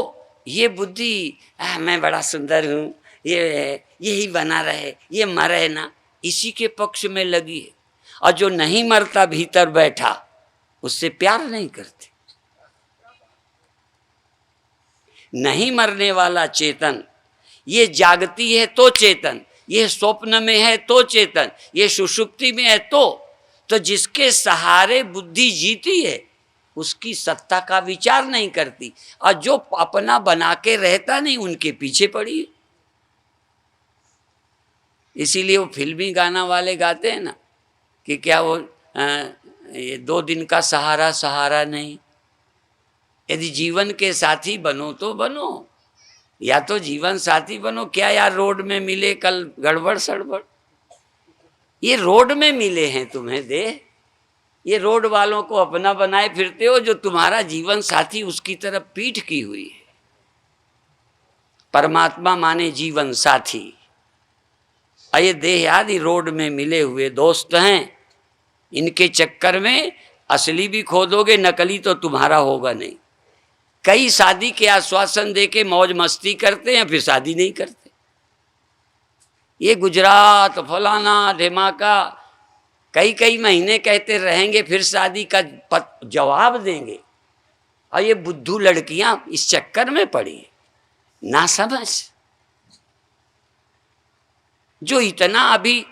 ये बुद्धि मैं बड़ा सुंदर हूं, ये यही बना रहे, ये मरे ना, इसी के पक्ष में लगी है। और जो नहीं मरता भीतर बैठा उससे प्यार नहीं करते। नहीं मरने वाला चेतन, ये जागती है तो चेतन, ये स्वप्न में है तो चेतन, ये सुषुप्ति में है तो जिसके सहारे बुद्धि जीती है उसकी सत्ता का विचार नहीं करती, और जो अपना बना के रहता नहीं उनके पीछे पड़ी है। इसीलिए वो फिल्मी गाना वाले गाते हैं ना कि क्या वो ये 2 दिन का सहारा सहारा नहीं। यदि जीवन के साथी बनो तो बनो, या तो जीवन साथी बनो, क्या यार रोड में मिले कल गड़बड़ सड़बड़, ये रोड में मिले हैं तुम्हें देह, ये रोड वालों को अपना बनाए फिरते हो, जो तुम्हारा जीवन साथी उसकी तरफ पीठ की हुई है। परमात्मा माने जीवन साथी, और ये देह आदि रोड में मिले हुए दोस्त हैं, इनके चक्कर में असली भी खो दोगे, नकली तो तुम्हारा होगा नहीं। कई शादी के आश्वासन देके मौज मस्ती करते हैं, फिर शादी नहीं करते। ये गुजरात फलाना धमाका कई महीने कहते रहेंगे, फिर शादी का जवाब देंगे, और ये बुद्धू लड़कियां इस चक्कर में पड़ी, ना समझ। जो इतना अभी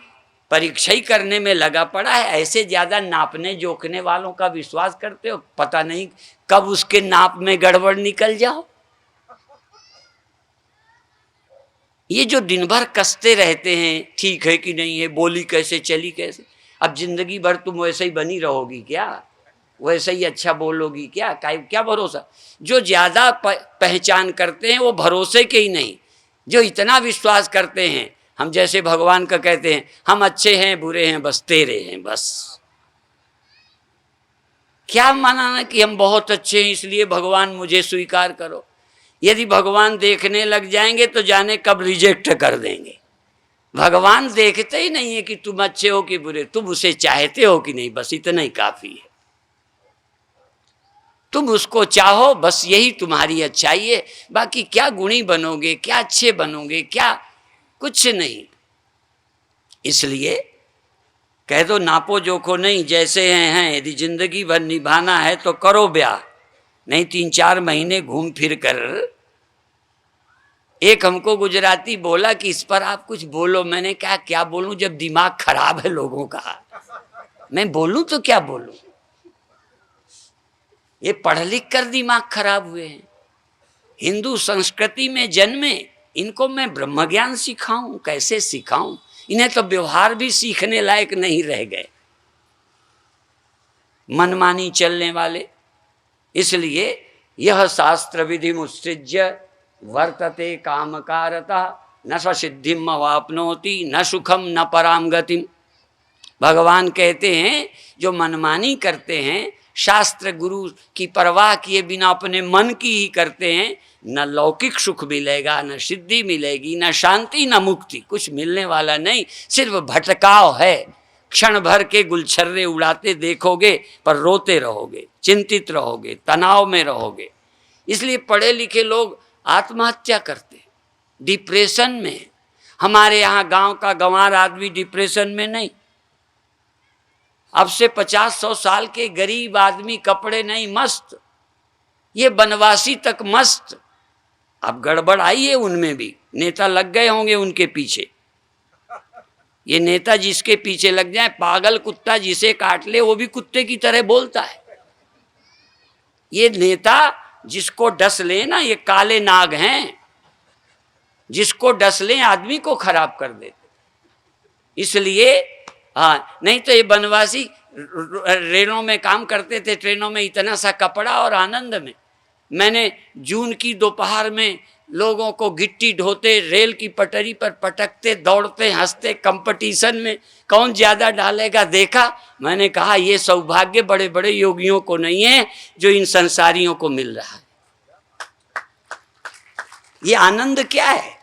परीक्षा ही करने में लगा पड़ा है, ऐसे ज्यादा नापने जोखने वालों का विश्वास करते हो, पता नहीं कब उसके नाप में गड़बड़ निकल जाओ। ये जो दिन भर कसते रहते हैं ठीक है कि नहीं है, बोली कैसे चली कैसे, अब जिंदगी भर तुम वैसे ही बनी रहोगी क्या, वैसे ही अच्छा बोलोगी क्या, क्या भरोसा। जो ज्यादा पहचान करते हैं वो भरोसे के ही नहीं, जो इतना विश्वास करते हैं, हम जैसे भगवान का कहते हैं हम अच्छे हैं बुरे हैं बस तेरे हैं, बस क्या माना कि हम बहुत अच्छे हैं इसलिए भगवान मुझे स्वीकार करो। यदि भगवान देखने लग जाएंगे तो जाने कब रिजेक्ट कर देंगे। भगवान देखते ही नहीं है कि तुम अच्छे हो कि बुरे, तुम उसे चाहते हो कि नहीं, बस इतना ही काफी है। तुम उसको चाहो, बस यही तुम्हारी अच्छाई है। बाकी क्या गुणी बनोगे, क्या अच्छे बनोगे, क्या, कुछ नहीं। इसलिए कह दो नापो जोखो नहीं, जैसे हैं। यदि जिंदगी भर निभाना है तो करो ब्याह, नहीं 3-4 महीने घूम फिर कर। एक हमको गुजराती बोला कि इस पर आप कुछ बोलो। मैंने कहा क्या बोलूं, जब दिमाग खराब है लोगों का, मैं बोलूं तो क्या बोलूं। ये पढ़ लिख कर दिमाग खराब हुए हैं, हिंदू संस्कृति में जन्मे, इनको मैं ब्रह्म ज्ञान सिखाऊं, कैसे सिखाऊं। इन्हें तो व्यवहार भी सीखने लायक नहीं रह गए, मनमानी चलने वाले। इसलिए यह शास्त्र विधि मुत्सृज्य वर्तते कामकारता न स्वसिद्धिम अवाप्नोति न सुखम न पराम गतिम। भगवान कहते हैं जो मनमानी करते हैं, शास्त्र गुरु की परवाह किए बिना अपने मन की ही करते हैं, न लौकिक सुख मिलेगा, न सिद्धि मिलेगी, न शांति, न मुक्ति, कुछ मिलने वाला नहीं। सिर्फ भटकाव है, क्षण भर के गुलछर्रे उड़ाते देखोगे पर रोते रहोगे, चिंतित रहोगे, तनाव में रहोगे। इसलिए पढ़े लिखे लोग आत्महत्या करते, डिप्रेशन में। हमारे यहाँ गांव का गंवार आदमी डिप्रेशन में नहीं। अब से 50-100 साल के गरीब आदमी कपड़े नहीं मस्त, ये बनवासी तक मस्त, अब गड़बड़ आई है उनमें भी, नेता लग गए होंगे उनके पीछे। ये नेता जिसके पीछे लग जाए, पागल कुत्ता जिसे काट ले वो भी कुत्ते की तरह बोलता है। ये नेता जिसको डस ले ना, ये काले नाग हैं, जिसको डस ले आदमी को खराब कर देते। इसलिए हाँ, नहीं तो ये बनवासी रेलों में काम करते थे, ट्रेनों में इतना सा कपड़ा और आनंद में। मैंने जून की दोपहर में लोगों को गिट्टी ढोते, रेल की पटरी पर पटकते, दौड़ते, हंसते, कंपटीशन में कौन ज्यादा डालेगा देखा। मैंने कहा ये सौभाग्य बड़े बड़े योगियों को नहीं है जो इन संसारियों को मिल रहा है। ये आनंद क्या है?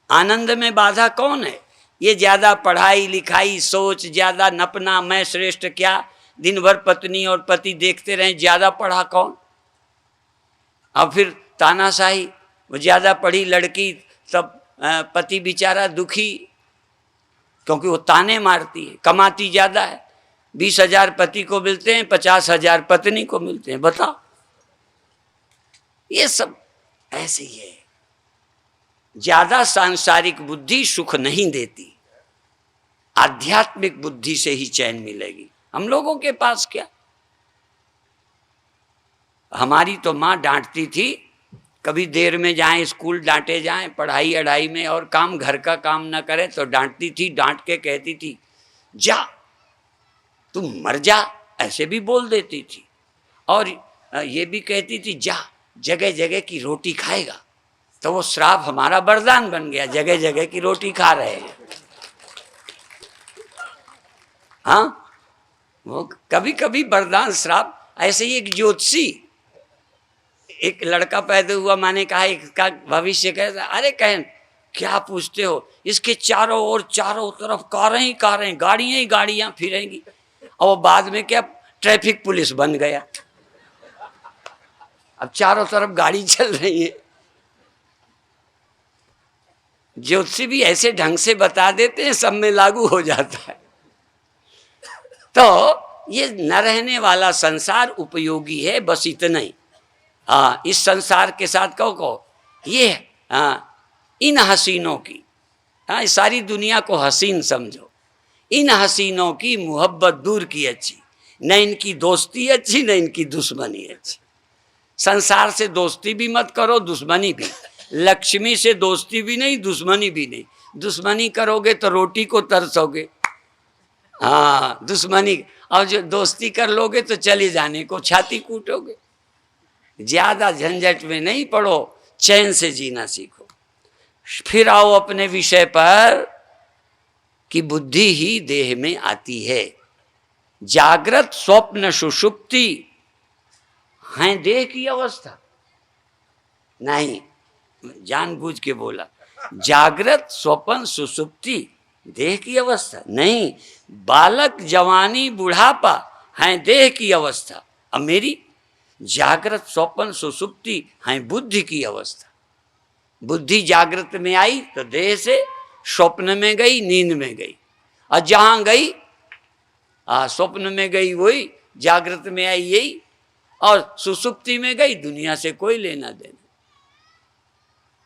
आनंद में बाधा कौन है? ये ज्यादा पढ़ाई लिखाई, सोच, ज्यादा नपना, मैं श्रेष्ठ क्या, दिन भर पत्नी और पति देखते रहे, ज्यादा पढ़ा कौन। और फिर तानाशाही, वो ज्यादा पढ़ी लड़की तब पति बेचारा दुखी, क्योंकि वो ताने मारती है, कमाती ज्यादा है। 20,000 पति को मिलते हैं, 50,000 पत्नी को मिलते हैं। बताओ, ये सब ऐसे ही है। ज्यादा सांसारिक बुद्धि सुख नहीं देती, आध्यात्मिक बुद्धि से ही चैन मिलेगी। हम लोगों के पास क्या, हमारी तो माँ डांटती थी, कभी देर में जाएं स्कूल डांटे जाएं, पढ़ाई अढ़ाई में और काम घर का काम न करें तो डांटती थी। डांट के कहती थी जा तुम मर जा, ऐसे भी बोल देती थी। और ये भी कहती थी जा जगह जगह की रोटी खाएगा। तो वो श्राप हमारा वरदान बन गया, जगह जगह की रोटी खा रहे हैं। हाँ, वो कभी कभी वरदान श्राप। ऐसे ही एक ज्योतिषी, एक लड़का पैदा हुआ, मैंने कहा इसका भविष्य कैसा। अरे कहन क्या पूछते हो, इसके चारों ओर चारों तरफ कारें ही कारें, गाड़ियां ही गाड़ियां फिरेंगी। और वो बाद में क्या ट्रैफिक पुलिस बन गया। अब चारों तरफ गाड़ी चल रही है। ज्योतिषी भी ऐसे ढंग से बता देते हैं, सब में लागू हो जाता है। तो ये न रहने वाला संसार उपयोगी है, बस इतना ही। हाँ, इस संसार के साथ कहो ये इन हसीनों की, हाँ, इस सारी दुनिया को हसीन समझो। इन हसीनों की मोहब्बत दूर की अच्छी, न इनकी दोस्ती अच्छी न इनकी दुश्मनी अच्छी। संसार से दोस्ती भी मत करो, दुश्मनी भी। लक्ष्मी से दोस्ती भी नहीं, दुश्मनी भी नहीं। दुश्मनी करोगे तो रोटी को तरसोगे। हाँ, दुश्मनी। और जो दोस्ती कर लोगे तो चले जाने को छाती कूटोगे। ज्यादा झंझट में नहीं पड़ो, चैन से जीना सीखो। फिर आओ अपने विषय पर कि बुद्धि ही देह में आती है। जागृत स्वप्न सुषुप्ति है देह की अवस्था नहीं, जानबूझ के बोला। जागृत स्वप्न सुषुप्ति देह की अवस्था नहीं। बालक जवानी बुढ़ापा है देह की अवस्था। अब मेरी जागृत स्वप्न सुषुप्ति है बुद्धि की अवस्था। बुद्धि जागृत में आई तो देह से, स्वप्न में गई, नींद में गई। और जहां गई स्वप्न में गई वही, जागृत में आई यही, और सुषुप्ति में गई, दुनिया से कोई लेना देना।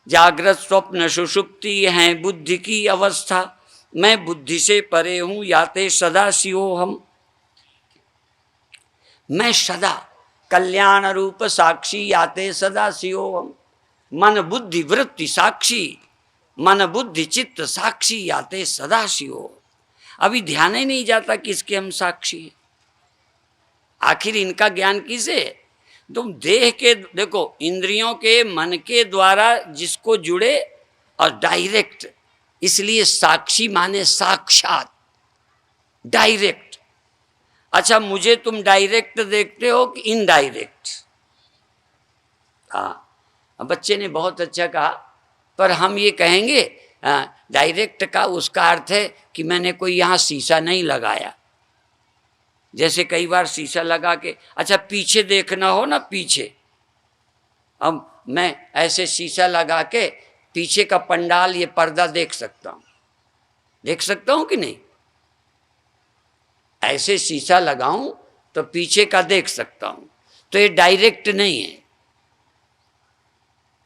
जागृत स्वप्न सुषुप्ति है बुद्धि की अवस्था। मैं बुद्धि से परे हूं, याते सदा शिवोहम। मैं सदा कल्याण रूप साक्षी, याते सदा शिवोहम। मन बुद्धि वृत्ति साक्षी, मन बुद्धि चित्त साक्षी, याते सदा शिवोहम। अभी ध्यान ही नहीं जाता किसके हम साक्षी हैं। आखिर इनका ज्ञान किसे? तुम देह के, देखो इंद्रियों के, मन के द्वारा जिसको जुड़े और डायरेक्ट, इसलिए साक्षी माने साक्षात, डायरेक्ट। अच्छा, मुझे तुम डायरेक्ट देखते हो कि इनडायरेक्ट? हाँ, बच्चे ने बहुत अच्छा कहा, पर हम ये कहेंगे डायरेक्ट का उसका अर्थ है कि मैंने कोई यहाँ शीशा नहीं लगाया। जैसे कई बार शीशा लगा के, अच्छा पीछे देखना हो ना, पीछे, अब मैं ऐसे शीशा लगा के पीछे का पंडाल, ये पर्दा देख सकता हूँ, देख सकता हूँ कि नहीं? ऐसे शीशा लगाऊं तो पीछे का देख सकता हूं। तो ये डायरेक्ट नहीं है।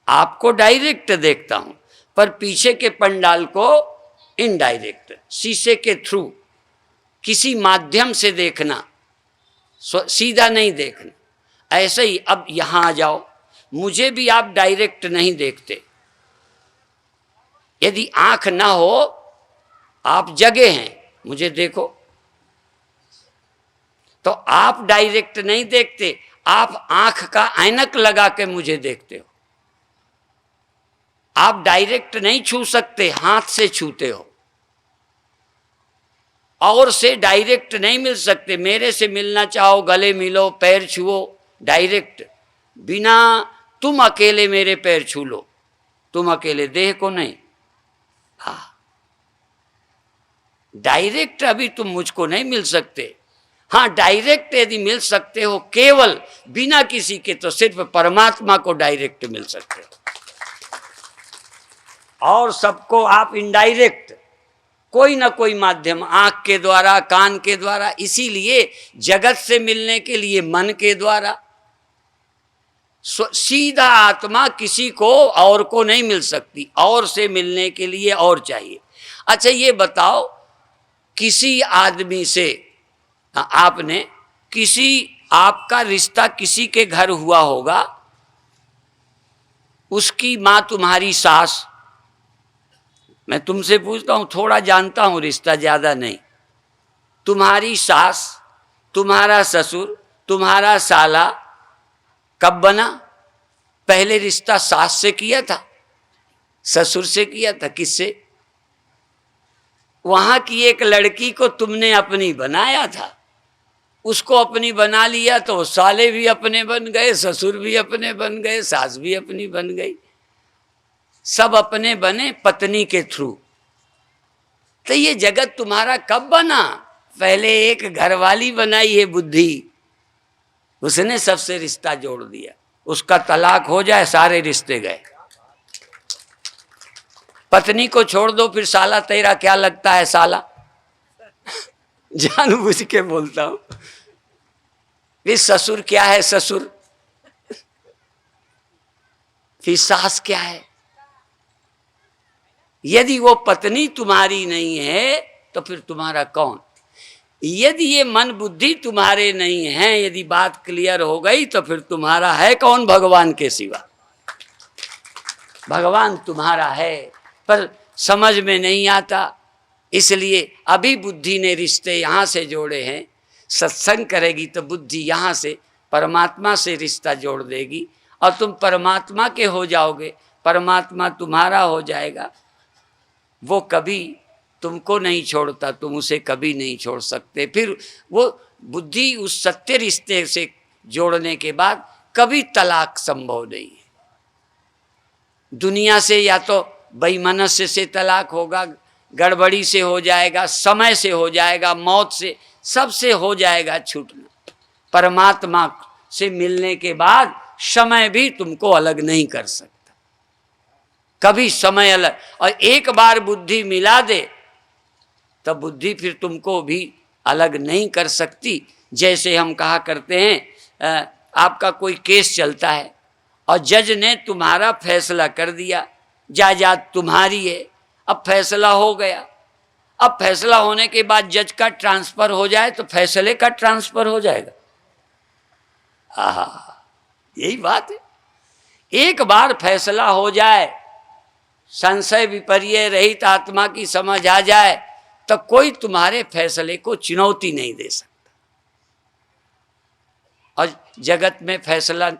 आपको डायरेक्ट देखता हूं, पर पीछे के पंडाल को इनडायरेक्ट, शीशे के थ्रू, किसी माध्यम से देखना, सीधा नहीं देखना। ऐसे ही अब यहां आ जाओ, मुझे भी आप डायरेक्ट नहीं देखते। यदि आंख ना हो, आप जगे हैं, मुझे देखो, तो आप डायरेक्ट नहीं देखते, आप आंख का ऐनक लगा के मुझे देखते हो। आप डायरेक्ट नहीं छू सकते, हाथ से छूते हो, और से डायरेक्ट नहीं मिल सकते। मेरे से मिलना चाहो, गले मिलो, पैर छुओ, डायरेक्ट, बिना तुम अकेले मेरे पैर छू लो, तुम अकेले देह को नहीं। हाँ, डायरेक्ट अभी तुम मुझको नहीं मिल सकते। हाँ, डायरेक्ट यदि मिल सकते हो केवल बिना किसी के, तो सिर्फ परमात्मा को डायरेक्ट मिल सकते हो, और सबको आप इनडायरेक्ट, कोई ना कोई माध्यम, आंख के द्वारा, कान के द्वारा, इसीलिए जगत से मिलने के लिए मन के द्वारा। सीधा आत्मा किसी को और को नहीं मिल सकती, और से मिलने के लिए और चाहिए। अच्छा ये बताओ, किसी आदमी से आपने, किसी, आपका रिश्ता किसी के घर हुआ होगा, उसकी मां तुम्हारी सास, मैं तुमसे पूछता हूं, थोड़ा जानता हूं रिश्ता, ज्यादा नहीं, तुम्हारी सास, तुम्हारा ससुर, तुम्हारा साला, कब बना? पहले रिश्ता सास से किया था, ससुर से किया था, किससे? वहां की एक लड़की को तुमने अपनी बनाया था, उसको अपनी बना लिया, तो साले भी अपने बन गए, ससुर भी अपने बन गए, सास भी अपनी बन गई, सब अपने बने पत्नी के थ्रू। तो ये जगत तुम्हारा कब बना? पहले एक घरवाली बनाई है बुद्धि, उसने सबसे रिश्ता जोड़ दिया, उसका तलाक हो जाए सारे रिश्ते गए। पत्नी को छोड़ दो, फिर साला तेरा क्या लगता है साला? जानबूझ के बोलता हूं। फिर ससुर क्या है ससुर, फिर सास क्या है? यदि वो पत्नी तुम्हारी नहीं है तो फिर तुम्हारा कौन? यदि ये मन बुद्धि तुम्हारे नहीं है, यदि बात क्लियर हो गई, तो फिर तुम्हारा है कौन भगवान के सिवा? भगवान तुम्हारा है, पर समझ में नहीं आता, इसलिए अभी बुद्धि ने रिश्ते यहाँ से जोड़े हैं। सत्संग करेगी तो बुद्धि यहाँ से परमात्मा से रिश्ता जोड़ देगी, और तुम परमात्मा के हो जाओगे, परमात्मा तुम्हारा हो जाएगा। वो कभी तुमको नहीं छोड़ता, तुम उसे कभी नहीं छोड़ सकते। फिर वो बुद्धि उस सत्य रिश्ते से जोड़ने के बाद कभी तलाक संभव नहीं है। दुनिया से या तो बेईमानस्य से तलाक होगा, गड़बड़ी से हो जाएगा, समय से हो जाएगा, मौत से, सबसे हो जाएगा छूटना। परमात्मा से मिलने के बाद समय भी तुमको अलग नहीं कर सकता, कभी समय अलग। और एक बार बुद्धि मिला दे तब बुद्धि फिर तुमको भी अलग नहीं कर सकती। जैसे हम कहा करते हैं, आपका कोई केस चलता है और जज ने तुम्हारा फैसला कर दिया, जायदाद तुम्हारी है, अब फैसला हो गया। अब फैसला होने के बाद जज का ट्रांसफर हो जाए तो फैसले का ट्रांसफर हो जाएगा। यही बात है। एक बार फैसला हो जाए, संशय विपर्य रहित आत्मा की समझ आ जाए, तो कोई तुम्हारे फैसले को चुनौती नहीं दे सकता। और जगत में फैसला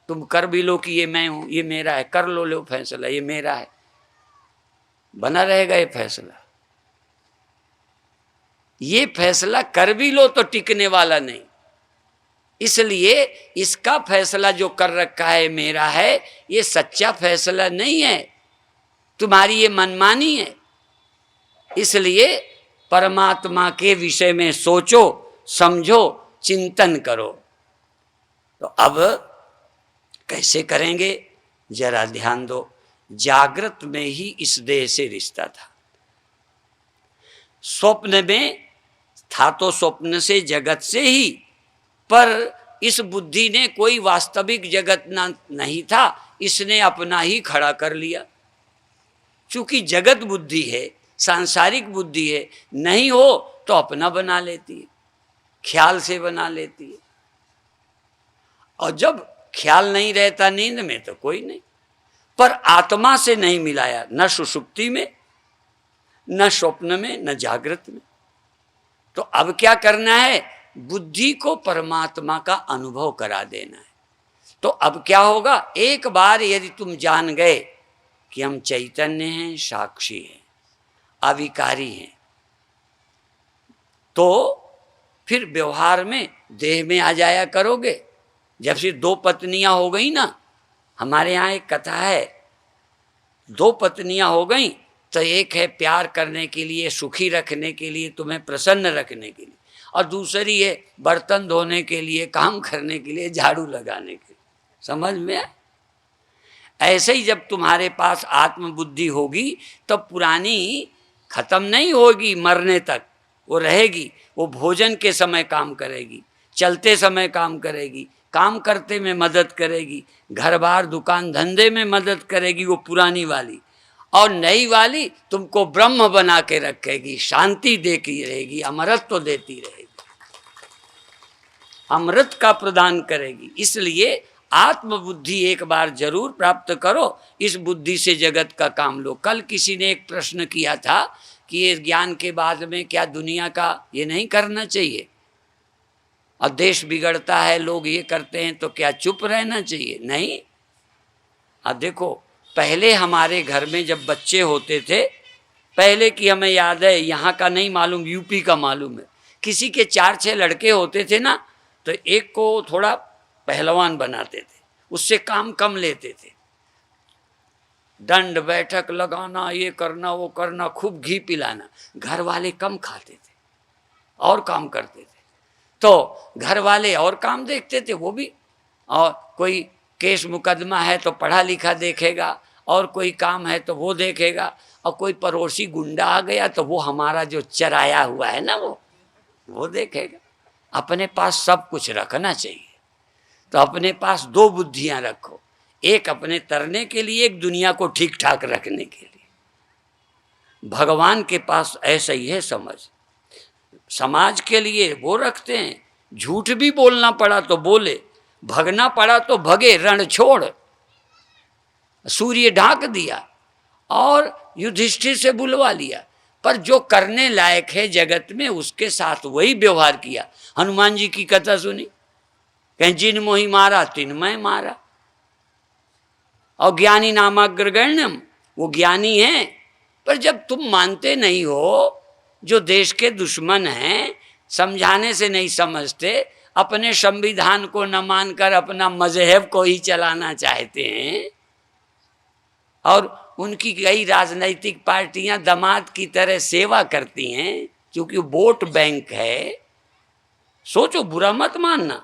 तुम कर भी लो कि ये मैं हूं, ये मेरा है, कर लो फैसला ये मेरा है, बना रहेगा ये फैसला। ये फैसला कर भी लो तो टिकने वाला नहीं। इसलिए इसका फैसला जो कर रखा है मेरा है, ये सच्चा फैसला नहीं है, तुम्हारी ये मनमानी है। इसलिए परमात्मा के विषय में सोचो, समझो, चिंतन करो। तो अब कैसे करेंगे जरा ध्यान दो। जागृत में ही इस देह से रिश्ता था, स्वप्न में था तो स्वप्न से, जगत से ही, पर इस बुद्धि ने कोई वास्तविक जगत नहीं था, इसने अपना ही खड़ा कर लिया। चूंकि जगत बुद्धि है, सांसारिक बुद्धि है, नहीं हो तो अपना बना लेती है, ख्याल से बना लेती है। और जब ख्याल नहीं रहता नींद में तो कोई नहीं, पर आत्मा से नहीं मिलाया, न सुषुप्ति में, न स्वप्न में, न जागृत में। तो अब क्या करना है? बुद्धि को परमात्मा का अनुभव करा देना है। तो अब क्या होगा? एक बार यदि तुम जान गए कि हम चैतन्य हैं, साक्षी हैं, अविकारी हैं, तो फिर व्यवहार में देह में आ जाया करोगे। जब से 2 पत्नियां हो गई ना, हमारे यहाँ एक कथा है, 2 पत्नियां हो गई तो एक है प्यार करने के लिए, सुखी रखने के लिए, तुम्हें प्रसन्न रखने के लिए, और दूसरी है बर्तन धोने के लिए, काम करने के लिए, झाड़ू लगाने के लिए। समझ में आए? ऐसे ही जब तुम्हारे पास आत्मबुद्धि होगी तो पुरानी खत्म नहीं होगी, मरने तक वो रहेगी। वो भोजन के समय काम करेगी, चलते समय काम करेगी, काम करते में मदद करेगी, घर बार दुकान धंधे में मदद करेगी, वो पुरानी वाली। और नई वाली तुमको ब्रह्म बना के रखेगी, शांति देती रहेगी, अमृत तो देती रहेगी, अमृत का प्रदान करेगी। इसलिए आत्मबुद्धि एक बार जरूर प्राप्त करो, इस बुद्धि से जगत का काम लो। कल किसी ने एक प्रश्न किया था कि ये ज्ञान के बाद में क्या दुनिया का ये नहीं करना चाहिए, और देश बिगड़ता है, लोग ये करते हैं, तो क्या चुप रहना चाहिए? नहीं। अब देखो, पहले हमारे घर में जब बच्चे होते थे, पहले की हमें याद है, यहाँ का नहीं मालूम, यूपी का मालूम है, किसी के 4-6 लड़के होते थे ना, तो एक को थोड़ा पहलवान बनाते थे, उससे काम कम लेते थे, दंड बैठक लगाना, ये करना वो करना, खूब घी पिलाना। घर वाले कम खाते थे और काम करते थे, तो घर वाले और काम देखते थे वो भी, और कोई केस मुकदमा है तो पढ़ा लिखा देखेगा, और कोई काम है तो वो देखेगा, और कोई पड़ोसी गुंडा आ गया तो वो हमारा जो चराया हुआ है ना वो देखेगा। अपने पास सब कुछ रखना चाहिए। तो अपने पास 2 बुद्धियां रखो, एक अपने तरने के लिए, एक दुनिया को ठीक ठाक रखने के लिए। भगवान के पास ऐसा ही है समझ। समाज के लिए वो रखते हैं, झूठ भी बोलना पड़ा तो बोले, भगना पड़ा तो भगे, रण छोड़। सूर्य ढाक दिया और युधिष्ठिर से बुलवा लिया, पर जो करने लायक है जगत में उसके साथ वही व्यवहार किया। हनुमान जी की कथा सुनी, कहीं जिन मोहि मारा तिन मैं मारा। और ज्ञानी नामाग्रगण्यम, वो ज्ञानी है, पर जब तुम मानते नहीं हो, जो देश के दुश्मन हैं, समझाने से नहीं समझते, अपने संविधान को न मानकर अपना मजहब को ही चलाना चाहते हैं, और उनकी कई राजनीतिक पार्टियां दामाद की तरह सेवा करती हैं, क्योंकि वोट बैंक है। सोचो, बुरा मत मानना।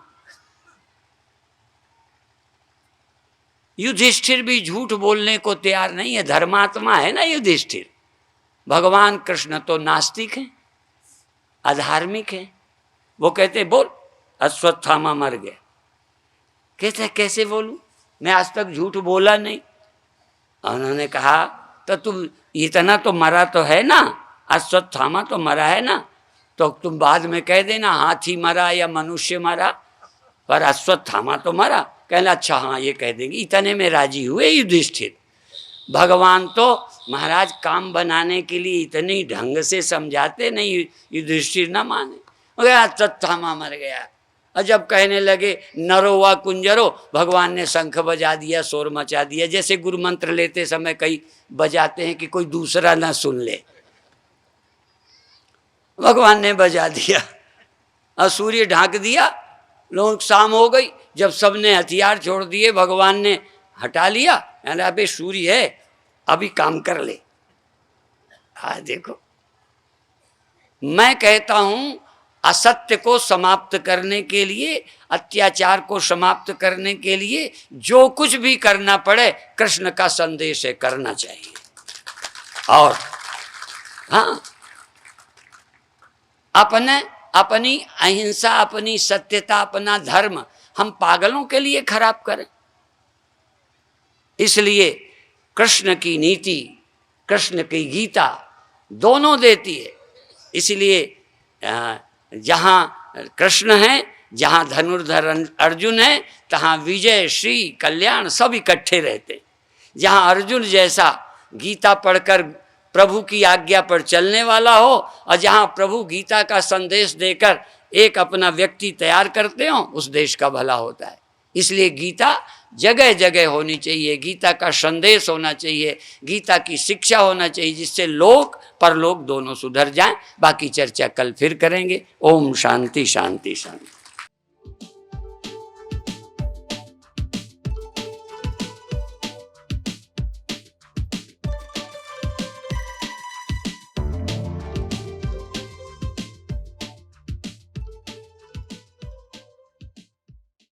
युधिष्ठिर भी झूठ बोलने को तैयार नहीं है, धर्मात्मा है ना युधिष्ठिर। भगवान कृष्ण तो नास्तिक हैं, अधार्मिक हैं। वो कहते बोल, अश्वत्थामा मर गया। कहते कैसे बोलूं, मैं आज तक झूठ बोला नहीं। उन्होंने कहा तो तुम इतना तो मरा तो है ना, अश्वत्थामा तो मरा है ना, तो तुम बाद में कह देना हाथी मरा या मनुष्य मरा, पर अश्वत्थामा तो मरा। कहना अच्छा हाँ ये कह देंगे। इतने में राजी हुए युधिष्ठिर। भगवान तो महाराज काम बनाने के लिए इतनी ढंग से समझाते नहीं, युधिष्ठिर ना माने, अश्वत्थामा मर गया। और जब कहने लगे नरो व कुंजरो, भगवान ने शंख बजा दिया, शोर मचा दिया, जैसे गुरु मंत्र लेते समय कई बजाते हैं कि कोई दूसरा ना सुन ले। भगवान ने बजा दिया और सूर्य ढांक दिया। लोग शाम हो गई, जब सबने हथियार छोड़ दिए, भगवान ने हटा लिया। अबे सूर्य है, अभी काम कर ले। हाँ देखो, मैं कहता हूं असत्य को समाप्त करने के लिए, अत्याचार को समाप्त करने के लिए जो कुछ भी करना पड़े, कृष्ण का संदेश है, करना चाहिए। और हाँ, अपनी अहिंसा, अपनी सत्यता, अपना धर्म, हम पागलों के लिए खराब करें? इसलिए कृष्ण की नीति, कृष्ण की गीता दोनों देती है। इसलिए जहाँ कृष्ण है, जहाँ धनुर्धर अर्जुन है, तहाँ विजय, श्री, कल्याण सब इकट्ठे रहते। जहाँ अर्जुन जैसा गीता पढ़कर प्रभु की आज्ञा पर चलने वाला हो, और जहाँ प्रभु गीता का संदेश देकर एक अपना व्यक्ति तैयार करते हो, उस देश का भला होता है। इसलिए गीता जगह जगह होनी चाहिए, गीता का संदेश होना चाहिए, गीता की शिक्षा होना चाहिए, जिससे लोक परलोक दोनों सुधर जाएं। बाकी चर्चा कल फिर करेंगे। ओम शांति शांति शांति।